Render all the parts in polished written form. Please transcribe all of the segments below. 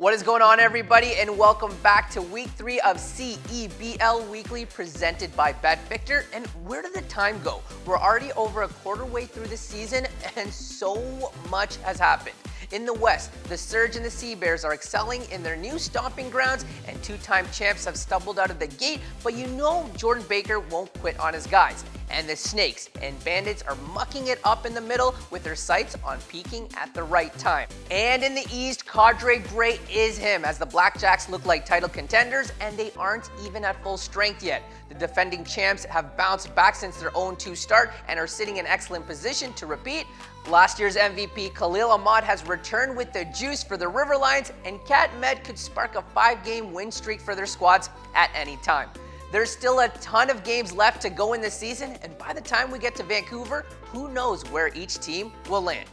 What is going on, everybody, and welcome back to week 3 of CEBL Weekly presented by BetVictor. And where did the time go? We're already over a quarter way through the season and so much has happened. In the West, the Surge and the Sea Bears are excelling in their new stomping grounds, and two-time champs have stumbled out of the gate, but you know Jordan Baker won't quit on his guys. And the Snakes and Bandits are mucking it up in the middle with their sights on peaking at the right time. And in the East, Cadre Gray is him, as the Blackjacks look like title contenders, and they aren't even at full strength yet. The defending champs have bounced back since their 0-2 start and are sitting in excellent position to repeat. Last year's MVP Khalil Ahmad has returned with the juice for the River Lions, and Cat Med could spark a 5-game win streak for their squads at any time. There's still a ton of games left to go in this season, and by the time we get to Vancouver, who knows where each team will land.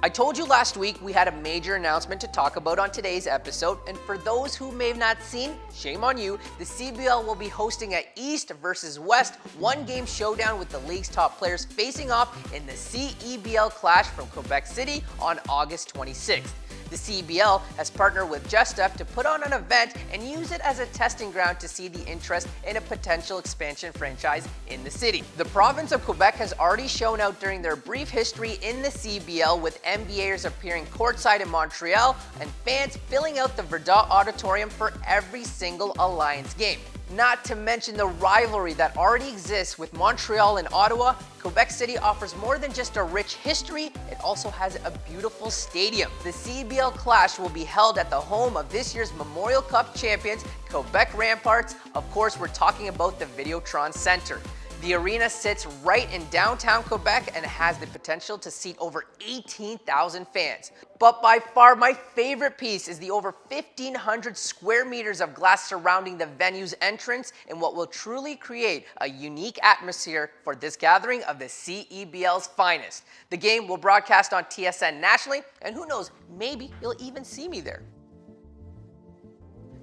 I told you last week we had a major announcement to talk about on today's episode, and for those who may have not seen, shame on you, the CBL will be hosting an East versus West one-game showdown with the league's top players facing off in the CEBL Clash from Quebec City on August 26th. The CEBL has partnered with Just Up to put on an event and use it as a testing ground to see the interest in a potential expansion franchise in the city. The province of Quebec has already shown out during their brief history in the CEBL, with NBAers appearing courtside in Montreal and fans filling out the Verdun Auditorium for every single Alliance game. Not to mention the rivalry that already exists with Montreal and Ottawa, Quebec City offers more than just a rich history, it also has a beautiful stadium. The CEBL Clash will be held at the home of this year's Memorial Cup champions, Quebec Ramparts. Of course, we're talking about the Videotron Center. The arena sits right in downtown Quebec and has the potential to seat over 18,000 fans. But by far my favorite piece is the over 1,500 square meters of glass surrounding the venue's entrance in what will truly create a unique atmosphere for this gathering of the CEBL's finest. The game will broadcast on TSN nationally, and who knows, maybe you'll even see me there.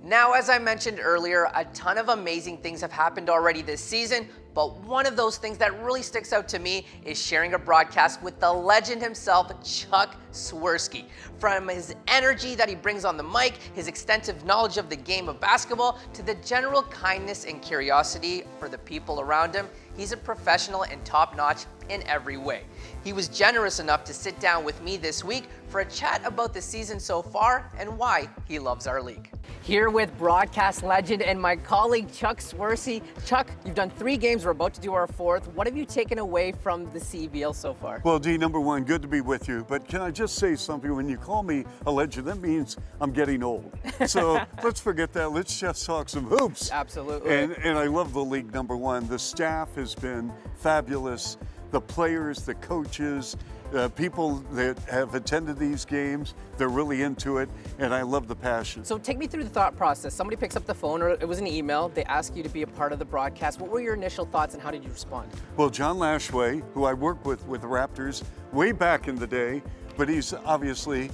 Now, as I mentioned earlier, a ton of amazing things have happened already this season, but one of those things that really sticks out to me is sharing a broadcast with the legend himself, Chuck Swirsky. From his energy that he brings on the mic, his extensive knowledge of the game of basketball, to the general kindness and curiosity for the people around him, he's a professional and top-notch in every way. He was generous enough to sit down with me this week for a chat about the season so far and why he loves our league. Here with broadcast legend and my colleague Chuck Swirsky. Chuck, you've done 3 games, we're about to do our 4th. What have you taken away from the CEBL so far? Well, D, number one, good to be with you. But can I just say something? When you call me a legend, that means I'm getting old. So let's forget that. Let's just talk some hoops. Absolutely. And I love the league, number one. The staff has been fabulous. The players, the coaches, people that have attended these games, they're really into it, and I love the passion. So take me through the thought process. Somebody picks up the phone, or it was an email, they ask you to be a part of the broadcast. What were your initial thoughts and how did you respond? Well, John Lashway, who I worked with the Raptors way back in the day, but he's obviously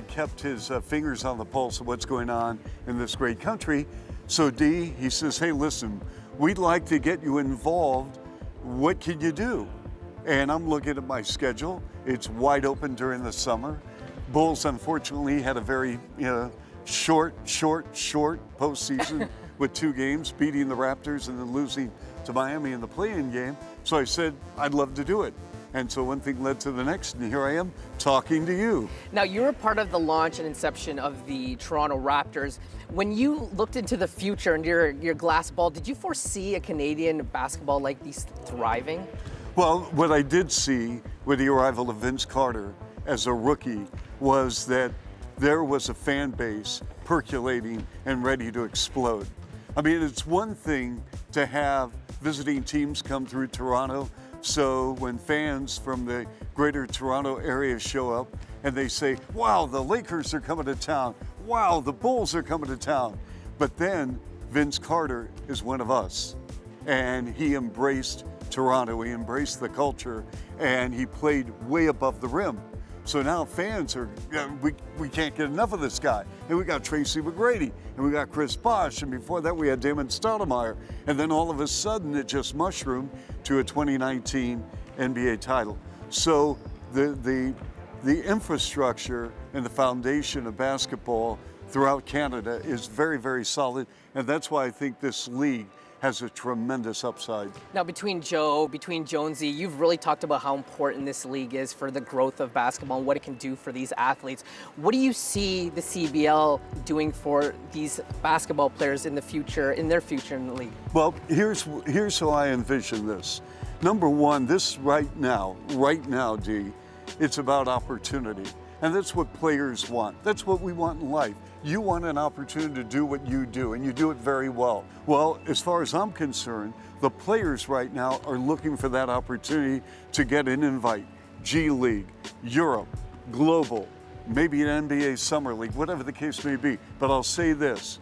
kept his fingers on the pulse of what's going on in this great country. So D, he says, hey, listen, we'd like to get you involved. What can you do? And I'm looking at my schedule. It's wide open during the summer. Bulls, unfortunately, had a very short postseason with 2 games, beating the Raptors and then losing to Miami in the play-in game. So I said, I'd love to do it. And so one thing led to the next, and here I am talking to you. Now, you were part of the launch and inception of the Toronto Raptors. When you looked into the future and your glass ball, did you foresee a Canadian basketball like these thriving? Well, what I did see with the arrival of Vince Carter as a rookie was that there was a fan base percolating and ready to explode. I mean, it's one thing to have visiting teams come through Toronto, so when fans from the greater Toronto area show up and they say, wow, the Lakers are coming to town, wow, the Bulls are coming to town. But then Vince Carter is one of us, and he embraced Toronto, he embraced the culture, and he played way above the rim. So now fans are, we can't get enough of this guy. And we got Tracy McGrady, and we got Chris Bosh, and before that we had Damon Stoudemire. And then all of a sudden it just mushroomed to a 2019 NBA title. So the the infrastructure and the foundation of basketball throughout Canada is very, very solid, and that's why I think this league has a tremendous upside. Now, between Jonesy, you've really talked about how important this league is for the growth of basketball and what it can do for these athletes. What do you see the CEBL doing for these basketball players in the future, in their future in the league? Well, here's how I envision this. Number one, this right now, D, it's about opportunity. And that's what players want. That's what we want in life. You want an opportunity to do what you do, and you do it very well. Well, as far as I'm concerned, the players right now are looking for that opportunity to get an invite. G League, Europe, Global, maybe an NBA Summer League, whatever the case may be. But I'll say this,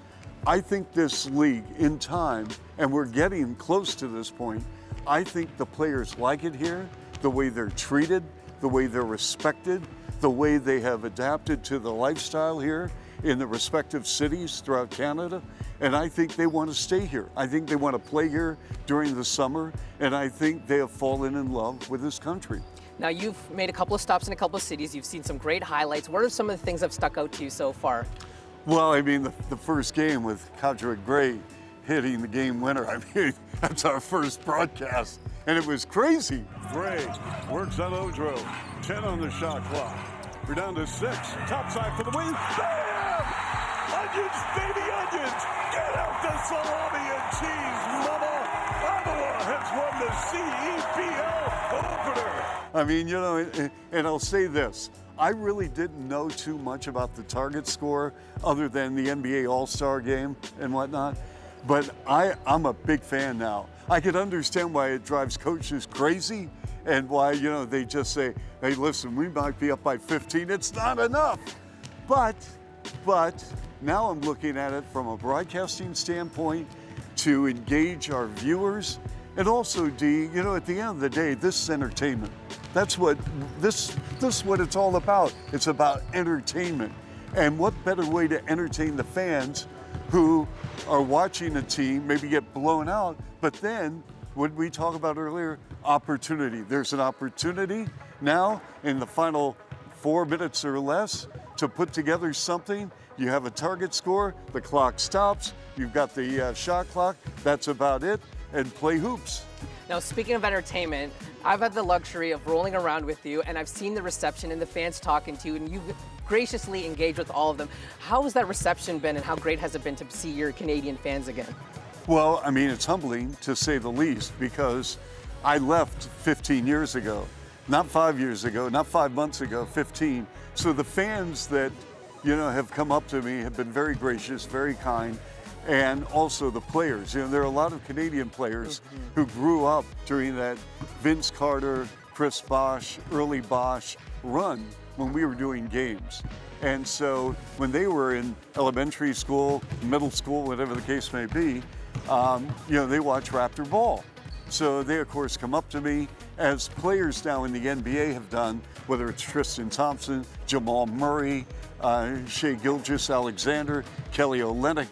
I think this league in time, and we're getting close to this point, I think the players like it here, the way they're treated, the way they're respected, the way they have adapted to the lifestyle here in the respective cities throughout Canada, and I think they want to stay here. I think they want to play here during the summer, and I think they have fallen in love with this country. Now, you've made a couple of stops in a couple of cities. You've seen some great highlights. What are some of the things that have stuck out to you so far? Well, I mean, the first game with Cadre Gray hitting the game winner, I mean, that's our first broadcast, and it was crazy. Gray works on Odro. 10 on the shot clock. We're down to 6. Top side for the win. Bam! Onions, baby onions! Get out the salami and cheese, mama! Ottawa has won the CEBL opener. I mean, you know, and I'll say this. I really didn't know too much about the target score other than the NBA All-Star game and whatnot. But I'm a big fan now. I could understand why it drives coaches crazy and why, you know, they just say, hey, listen, we might be up by 15. It's not enough. But now I'm looking at it from a broadcasting standpoint to engage our viewers. And also, D, you know, at the end of the day, this is entertainment. That's what this is what it's all about. It's about entertainment. And what better way to entertain the fans who are watching a team maybe get blown out, but then what we talked about earlier, opportunity. There's an opportunity now in the final 4 minutes or less to put together something. You have a target score, the clock stops, you've got the shot clock, that's about it, and play hoops. Now, speaking of entertainment, I've had the luxury of rolling around with you, and I've seen the reception and the fans talking to you, and you've graciously engaged with all of them. How has that reception been, and how great has it been to see your Canadian fans again? Well, I mean, it's humbling to say the least, because I left 15 years ago, not 5 years ago, not 5 months ago, 15. So the fans that, you know, have come up to me have been very gracious, very kind. And also the players. You know, there are a lot of Canadian players who grew up during that Vince Carter, Chris Bosh, early Bosh run when we were doing games. And so when they were in elementary school, middle school, whatever the case may be, you know, they watch Raptor ball. So they, of course, come up to me, as players now in the NBA have done, whether it's Tristan Thompson, Jamal Murray, Shai Gilgeous-Alexander, Kelly Olynyk,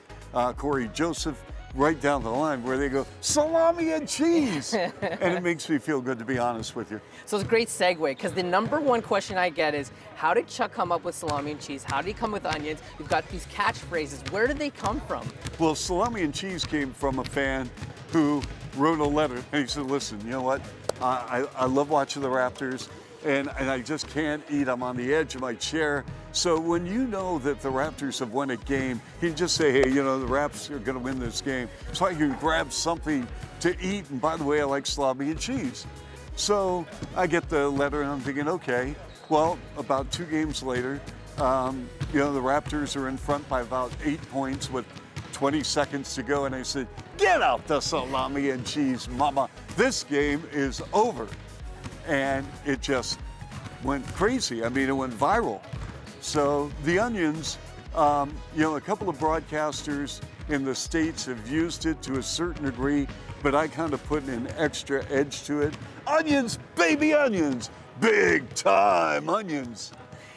Corey Joseph, right down the line where they go, salami and cheese. And it makes me feel good, to be honest with you. So it's a great segue, because the number one question I get is, how did Chuck come up with salami and cheese? How did he come with onions? You've got these catchphrases. Where did they come from? Well, salami and cheese came from a fan who wrote a letter, and he said, listen, you know what? I love watching the Raptors, and I just can't eat. I'm on the edge of my chair. So when you know that the Raptors have won a game, you can just say, hey, you know, the Raps are going to win this game. So I can grab something to eat. And by the way, I like salami and cheese. So I get the letter, and I'm thinking, okay, well, about 2 games later, you know, the Raptors are in front by about 8 points with 20 seconds to go. And I said, get out the salami and cheese, mama. This game is over. And it just went crazy. I mean, it went viral. So the onions, you know, a couple of broadcasters in the States have used it to a certain degree, but I kind of put an extra edge to it. Onions, baby onions, big time onions.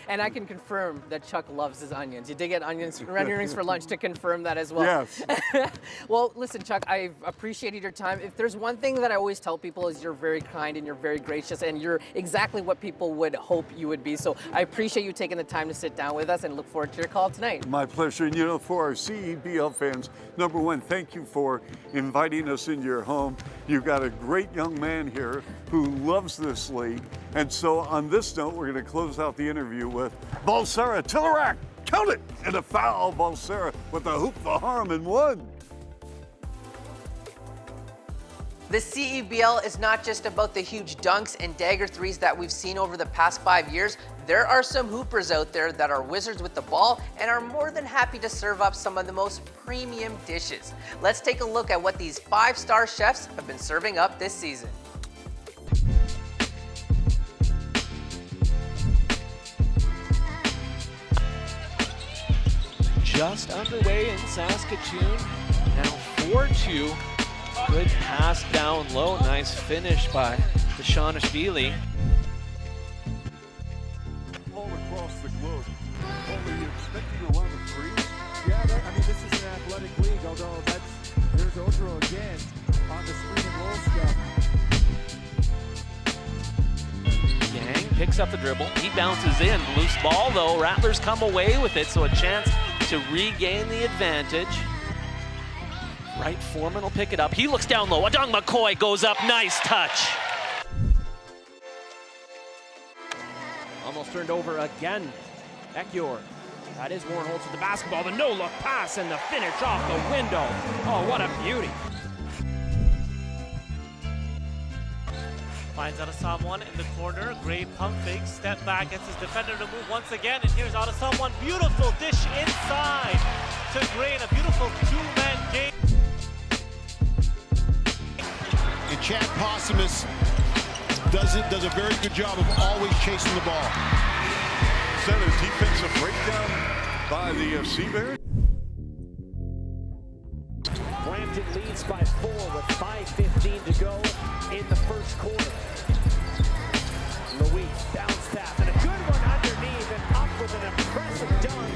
And I can confirm that Chuck loves his onions. You did get onion rings for lunch to confirm that as well. Yes. Well, listen, Chuck, I've appreciated your time. If there's one thing that I always tell people is you're very kind and you're very gracious and you're exactly what people would hope you would be. So I appreciate you taking the time to sit down with us and look forward to your call tonight. My pleasure. And for our CEBL fans, number one, thank you for inviting us into your home. You've got a great young man here who loves this league. And so on this note, we're going to close out the interview with Bulsara to the rack. Count it! And a foul. Bulsara with a hoop for harm and one. The CEBL is not just about the huge dunks and dagger threes that we've seen over the past 5 years. There are some hoopers out there that are wizards with the ball and are more than happy to serve up some of the most premium dishes. Let's take a look at what these 5-star chefs have been serving up this season. Just underway in Saskatoon. Now 4-2. Good pass down low. Nice finish by Dhanung. All across the globe. Are you expecting a lot of threes? Yeah, this is an athletic league, although there's Odro again on the screen and roll stuff. Yang picks up the dribble. He bounces in. Loose ball, though. Rattlers come away with it, so a chance to regain the advantage. Wright Foreman will pick it up. He looks down low. Adong McCoy goes up. Nice touch. Almost turned over again. Ekiyor. That is Warren Holtz with the basketball. The no-look pass and the finish off the window. Oh, what a beauty. Finds out of someone in the corner. Great pump fake. Step back. Gets his defender to move once again. And here's out of someone. Beautiful dish inside to Gray in a beautiful two-man game. And Chad Possumus does a very good job of always chasing the ball. Center defensive breakdown by the CEBL. Brampton leads by 4 with 5:15 to go in the first quarter. Louis bounce pass and a good one underneath and up with an impressive dunk.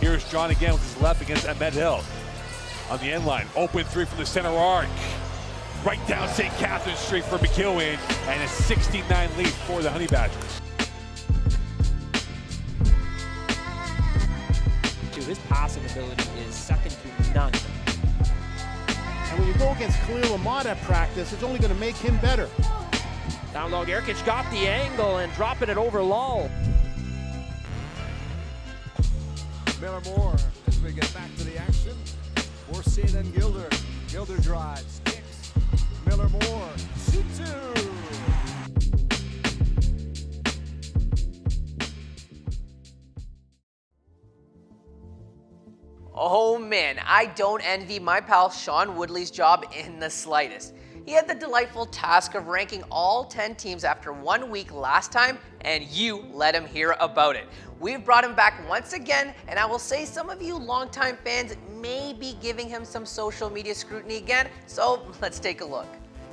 Here's John again with his left against Ahmed Hill. On the end line, open three from the center arc. Right down St. Catharines Street for McEwen, and a 69 lead for the Honey Badgers. His passing ability is second to none. And when you go against Khalil Ahmad at practice, it's only going to make him better. Down low, Gerkic got the angle and dropping it over Lull. Miller Moore as we get back to the action. More Sid and Gilder. Gilder drives, kicks. Miller Moore, shoot two. Oh man, I don't envy my pal Sean Woodley's job in the slightest. He had the delightful task of ranking all 10 teams after 1 week last time, and you let him hear about it. We've brought him back once again, and I will say some of you longtime fans may be giving him some social media scrutiny again, so let's take a look.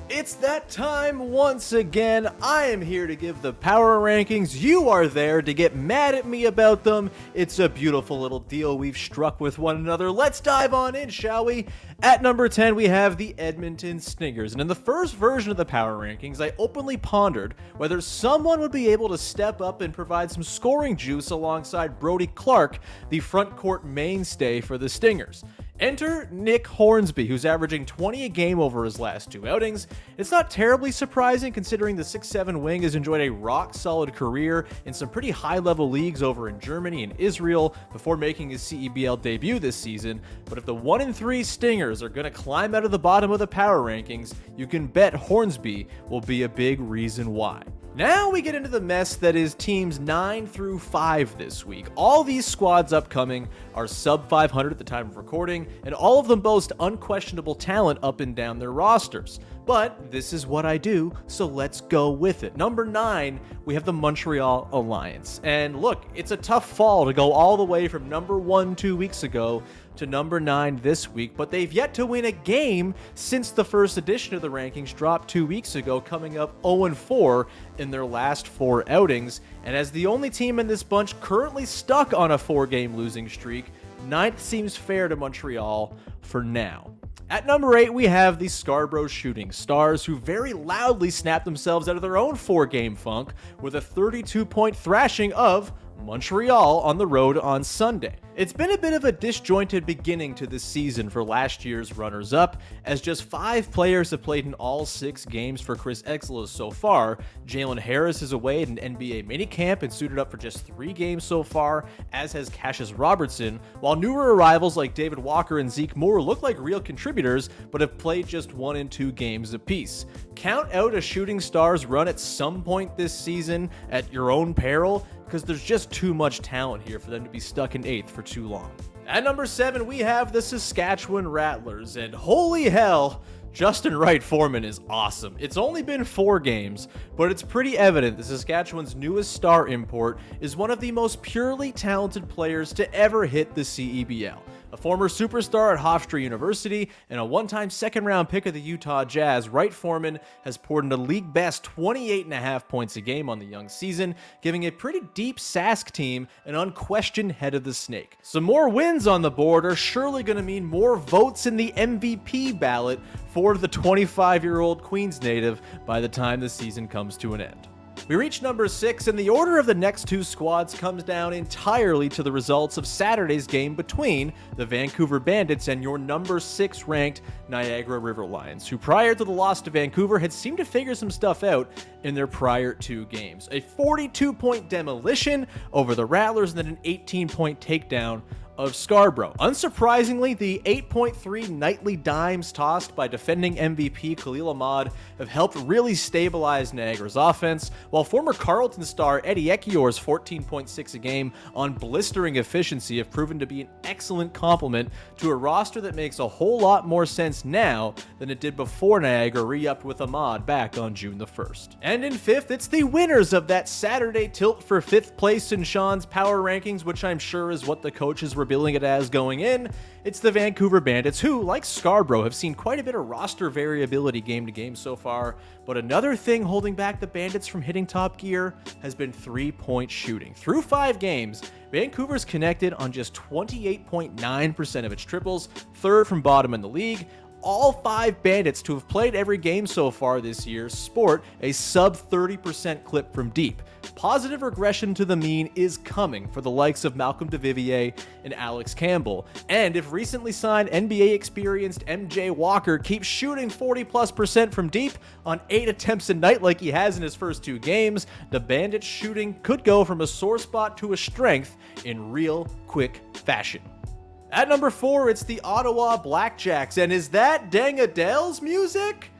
It's that time once again. I am here to give the power rankings. You are there to get mad at me about them. It's a beautiful little deal we've struck with one another. Let's dive on in, shall we? At number 10, we have the Edmonton Stingers. And in the first version of the power rankings, I openly pondered whether someone would be able to step up and provide some scoring juice alongside Brody Clark, the front court mainstay for the Stingers. Enter Nick Hornsby, who's averaging 20 a game over his last 2 outings. It's not terribly surprising considering the 6'7 wing has enjoyed a rock-solid career in some pretty high-level leagues over in Germany and Israel before making his CEBL debut this season. But if the 1-3 Stingers are going to climb out of the bottom of the power rankings, you can bet Hornsby will be a big reason why. Now we get into the mess that is teams 9 through 5 this week. All these squads upcoming are sub 500 at the time of recording, and all of them boast unquestionable talent up and down their rosters. but this is what I do, so let's go with it. Number 9, we have the Montreal Alliance. And look, it's a tough fall to go all the way from number 1 2 weeks ago to number 9 this week, but they've yet to win a game since the first edition of the rankings dropped 2 weeks ago, coming up 0-4 in their last 4 outings. And as the only team in this bunch currently stuck on a 4-game losing streak, 9th seems fair to Montreal for now. At number 8, we have the Scarborough Shooting Stars, who very loudly snapped themselves out of their own 4-game funk with a 32-point thrashing of Montreal on the road on Sunday. It's been a bit of a disjointed beginning to this season for last year's runners-up, as just 5 players have played in all 6 games for Chris Exelos so far. Jalen Harris is away at an NBA minicamp and suited up for just 3 games so far, as has Cassius Robertson, while newer arrivals like David Walker and Zeke Moore look like real contributors, but have played just 1 and 2 games apiece. Count out a Shooting Stars run at some point this season at your own peril, because there's just too much talent here for them to be stuck in 8th for too long. At number 7, we have the Saskatchewan Rattlers, and holy hell, Justin Wright Foreman is awesome. It's only been 4 games, but it's pretty evident that Saskatchewan's newest star import is one of the most purely talented players to ever hit the CEBL. A former superstar at Hofstra University and a one-time second-round pick of the Utah Jazz, Wright Foreman has poured in a league-best 28.5 points a game on the young season, giving a pretty deep Sask team an unquestioned head of the snake. Some more wins on the board are surely going to mean more votes in the MVP ballot for the 25-year-old Queens native by the time the season comes to an end. We reach number 6, and the order of the next 2 squads comes down entirely to the results of Saturday's game between the Vancouver Bandits and your number 6 ranked Niagara River Lions, who prior to the loss to Vancouver had seemed to figure some stuff out in their prior 2 games. A 42-point demolition over the Rattlers and then an 18-point takedown of Scarborough. Unsurprisingly, the 8.3 nightly dimes tossed by defending MVP Khalil Ahmad have helped really stabilize Niagara's offense, while former Carleton star Eddie Ekior's 14.6 a game on blistering efficiency have proven to be an excellent complement to a roster that makes a whole lot more sense now than it did before Niagara re-upped with Ahmad back on June the 1st. And in 5th, it's the winners of that Saturday tilt for 5th place in Sean's power rankings, which I'm sure is what the coaches were billing it as going in. It's the Vancouver Bandits, who, like Scarborough, have seen quite a bit of roster variability game to game so far, but another thing holding back the Bandits from hitting top gear has been 3-point shooting. Through 5 games, Vancouver's connected on just 28.9% of its triples, 3rd from bottom in the league. All 5 Bandits to have played every game so far this year sport a sub 30% clip from deep. Positive regression to the mean is coming for the likes of Malcolm DeVivier and Alex Campbell. And if recently signed NBA experienced MJ Walker keeps shooting 40+% from deep on 8 attempts a night like he has in his first 2 games, the Bandits shooting could go from a sore spot to a strength in real quick fashion. At number 4, it's the Ottawa Blackjacks, and is that Dang Adele's music?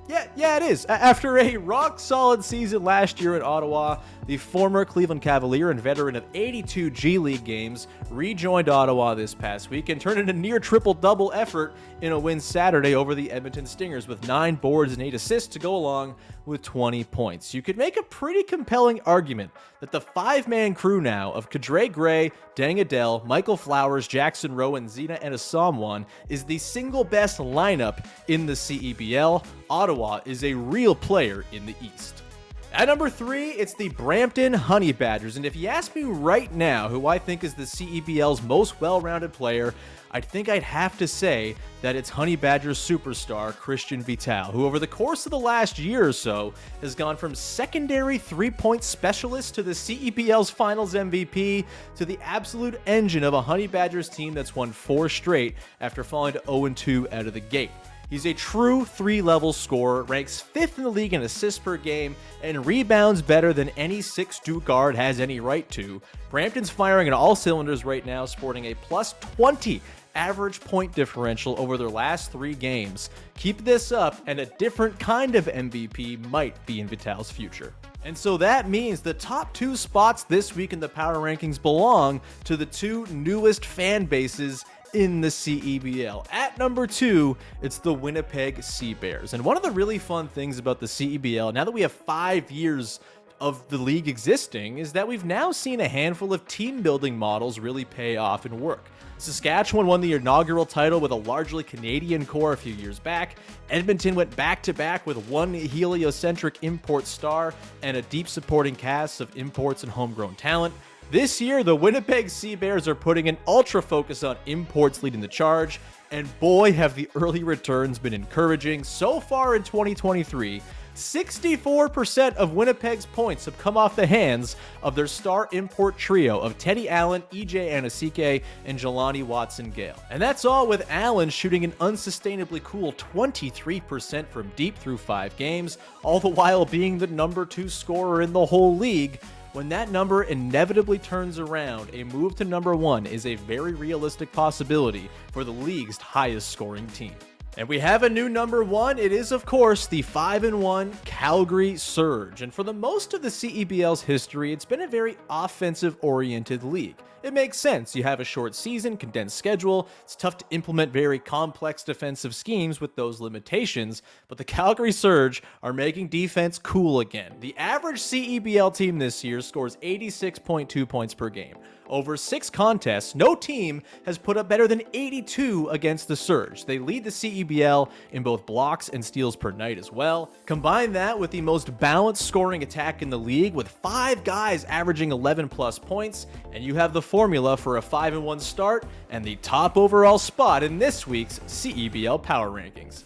Yeah, it is. After a rock-solid season last year in Ottawa, the former Cleveland Cavalier and veteran of 82 G League games rejoined Ottawa this past week and turned in a near triple-double effort in a win Saturday over the Edmonton Stingers with 9 boards and 8 assists to go along with 20 points. You could make a pretty compelling argument that the 5-man crew now of Kadre Gray, Dang Adele, Michael Flowers, Jackson Rowe, and Zena Anasamwan is the single best lineup in the CEBL. Ottawa is a real player in the East. At number 3, it's the Brampton Honey Badgers, and if you ask me right now who I think is the CEBL's most well-rounded player, I think I'd have to say that it's Honey Badgers superstar Christian Vital, who over the course of the last year or so has gone from secondary 3-point specialist to the CEBL's finals MVP to the absolute engine of a Honey Badgers team that's won 4 straight after falling to 0-2 out of the gate. He's a true 3-level scorer, ranks 5th in the league in assists per game, and rebounds better than any 6'2" guard has any right to. Brampton's firing on all cylinders right now, sporting a plus 20 average point differential over their last 3 games. Keep this up, and a different kind of MVP might be in Vital's future. And so that means the top 2 spots this week in the power rankings belong to the 2 newest fan bases in the CEBL. At number 2, it's the Winnipeg Sea Bears. And one of the really fun things about the CEBL, now that we have 5 years of the league existing, is that we've now seen a handful of team building models really pay off and work. Saskatchewan won the inaugural title with a largely Canadian core a few years back. Edmonton went back-to-back with one heliocentric import star and a deep supporting cast of imports and homegrown talent. This year, the Winnipeg Sea Bears are putting an ultra focus on imports leading the charge, and boy have the early returns been encouraging. So far in 2023, 64% of Winnipeg's points have come off the hands of their star import trio of Teddy Allen, EJ Anasike, and Jelani Watson-Gale. And that's all with Allen shooting an unsustainably cool 23% from deep through 5 games, all the while being the number 2 scorer in the whole league. When that number inevitably turns around, a move to number 1 is a very realistic possibility for the league's highest scoring team. And we have a new number 1. It is, of course, the 5-1 Calgary Surge. And for the most of the CEBL's history, it's been a very offensive-oriented league. It makes sense. You have a short season, condensed schedule. It's tough to implement very complex defensive schemes with those limitations, but the Calgary Surge are making defense cool again. The average CEBL team this year scores 86.2 points per game. Over 6 contests, no team has put up better than 82 against the Surge. They lead the CEBL in both blocks and steals per night as well. Combine that with the most balanced scoring attack in the league, with 5 guys averaging 11 plus points, and you have the formula for a 5-1 start and the top overall spot in this week's CEBL Power Rankings.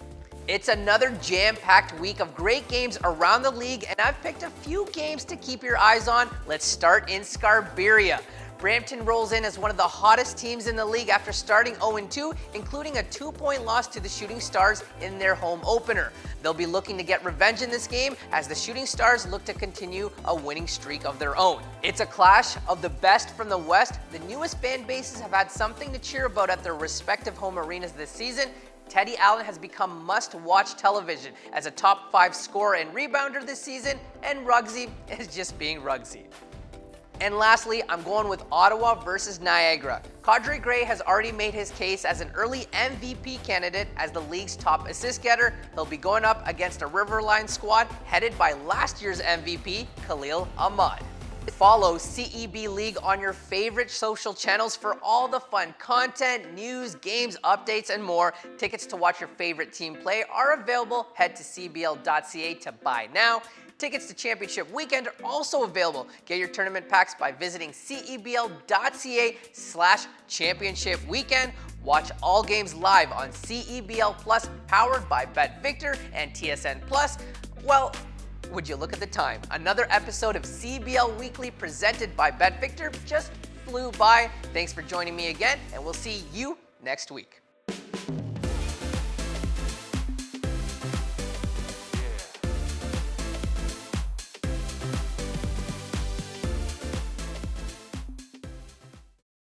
It's another jam-packed week of great games around the league, and I've picked a few games to keep your eyes on. Let's start in Scarberia. Brampton rolls in as one of the hottest teams in the league after starting 0-2, including a 2-point loss to the Shooting Stars in their home opener. They'll be looking to get revenge in this game as the Shooting Stars look to continue a winning streak of their own. It's a clash of the best from the West. The newest fan bases have had something to cheer about at their respective home arenas this season. Teddy Allen has become must-watch television as a top 5 scorer and rebounder this season, and Ruggsy is just being Ruggsy. And lastly, I'm going with Ottawa versus Niagara. Kadri Gray has already made his case as an early MVP candidate as the league's top assist getter. He'll be going up against a Riverline squad headed by last year's MVP, Khalil Ahmad. Follow CEB League on your favorite social channels for all the fun content, news, games, updates, and more. Tickets to watch your favorite team play are available. Head to cbl.ca to buy now. Tickets to Championship Weekend are also available. Get your tournament packs by visiting cebl.ca/Championship Weekend. Watch all games live on CEBL Plus, powered by BetVictor and TSN Plus. Well, would you look at the time? Another episode of CEBL Weekly presented by BetVictor just flew by. Thanks for joining me again, and we'll see you next week.